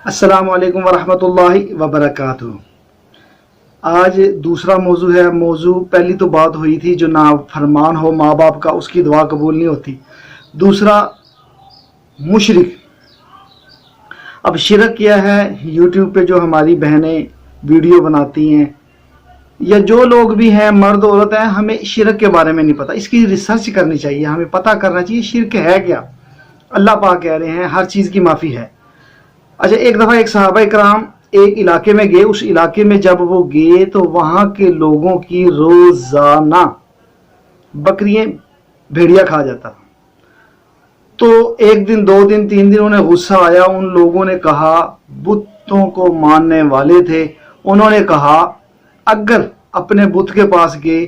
अस्सलामु अलैकुम वरहमतुल्लाहि वबरकातुहू। आज दूसरा मौजू है। मौजू पहली तो बात हुई थी जो ना फरमान हो माँ बाप का उसकी दुआ कबूल नहीं होती। दूसरा मुशरिक। अब शिरक क्या है? यूट्यूब पे जो हमारी बहनें वीडियो बनाती हैं या जो लोग भी हैं मर्द औरत हैं, हमें शिरक के बारे में नहीं पता। इसकी रिसर्च करनी चाहिए, हमें पता करना चाहिए शिरक है क्या। अल्लाह पाक कह रहे हैं हर चीज़ की माफ़ी है। अच्छा, एक दफ़ा एक सहाबा इकराम एक इलाके में गए। उस इलाके में जब वो गए तो वहाँ के लोगों की रोज़ाना बकरियाँ भेड़िया खा जाता। तो एक दिन, दो दिन, तीन दिन उन्हें गुस्सा आया। उन लोगों ने कहा, बुतों को मानने वाले थे, उन्होंने कहा अगर अपने बुत के पास गए,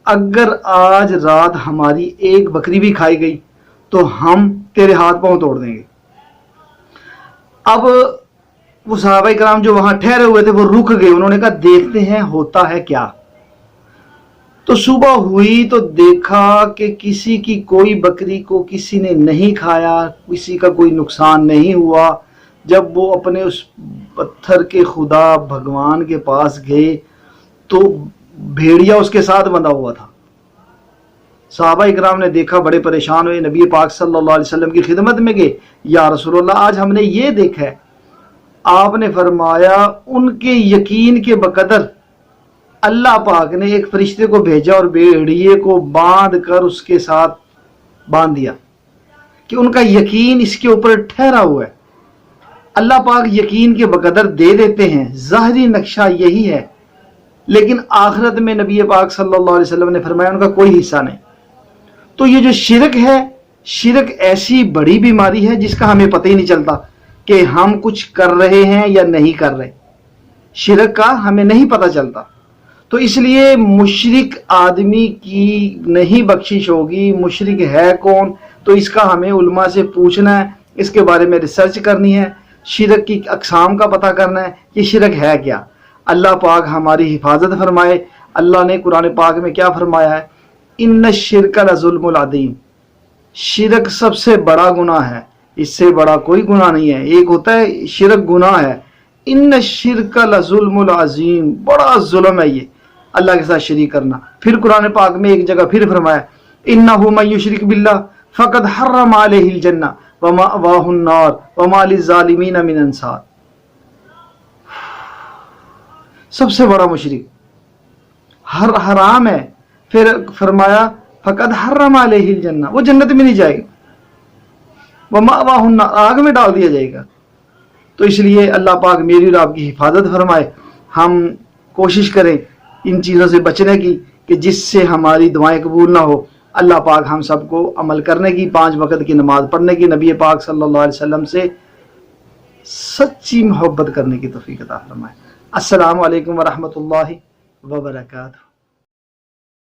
अगर आज रात हमारी एक बकरी भी खाई गई तो हम तेरे हाथ पांव तोड़ देंगे। अब वो सहाबा इकराम जो वहां ठहरे हुए थे वो रुक गए। उन्होंने कहा देखते हैं होता है क्या। तो सुबह हुई तो देखा कि किसी की कोई बकरी को किसी ने नहीं खाया, किसी का कोई नुकसान नहीं हुआ। जब वो अपने उस पत्थर के खुदा भगवान के पास गए तो भेड़िया उसके साथ बंधा हुआ था। सहाबा इकराम ने देखा, बड़े परेशान हुए, नबी पाक सल्लल्लाहु अलैहि वसल्लम की खिदमत में गए। या रसूलल्लाह, आज हमने ये देखा है। आपने फरमाया उनके यकीन के बकदर अल्लाह पाक ने एक फरिश्ते को भेजा और भेड़िए को बांध कर उसके साथ बांध दिया कि उनका यकीन इसके ऊपर ठहरा हुआ है। अल्लाह पाक यकीन के बकदर दे देते हैं, ज़ाहिरी नक्शा यही है। लेकिन आखिरत में नबी पाक सल्लल्लाहु अलैहि वसल्लम ने फरमाया उनका कोई हिस्सा नहीं। तो ये जो शिरक है, शिरक ऐसी बड़ी बीमारी है जिसका हमें पता ही नहीं चलता कि हम कुछ कर रहे हैं या नहीं कर रहे। शिरक का हमें नहीं पता चलता। तो इसलिए मुशरिक आदमी की नहीं बख्शिश होगी। मुशरिक है कौन, तो इसका हमें उलमा से पूछना है, इसके बारे में रिसर्च करनी है, शिरक की अक़साम का पता करना है कि शिरक है क्या। अल्लाह पाक हमारी हिफाजत फरमाए। अल्लाह ने कुरान पाक में क्या फरमाया है? इन्न शिरक लज़ुल्मुल अज़ीम। शिरक सबसे बड़ा गुनाह है, इससे बड़ा कोई गुनाह नहीं है। एक होता है शिरक गुनाह है, इन्न शिरक लज़ुल्मुल अज़ीम, बड़ा जुल्म है ये अल्लाह के साथ शरीक करना। फिर कुरान पाक में एक जगह फिर फरमाया इन्नहु मन युशरिक बिल्लाह फ़क़द हर्रम अलैहिल जन्नह व मअवाहुन नार व मा लिज़्ज़ालिमीन मिन अंसार। सबसे बड़ा मुशरिक हराम है। फिर फरमाया फ़क़द हर्रम अलैहिल जन्नह, वो जन्नत में नहीं जाएगा, वह मअवाहुन नार, आग में डाल दिया जाएगा। तो इसलिए अल्लाह पाक मेरी और आपकी हिफाजत फरमाए। हम कोशिश करें इन चीज़ों से बचने की कि जिससे हमारी दुआएं कबूल ना हो। अल्लाह पाक हम सबको अमल करने की, 5 वक़्त की नमाज पढ़ने की, नबी पाक सल्लल्लाहु अलैहि वसल्लम से सच्ची मोहब्बत करने की तौफीक अता फरमाए। अस्सलामु अलैकुम वरहमतुल्लाहि वबरकातुहू।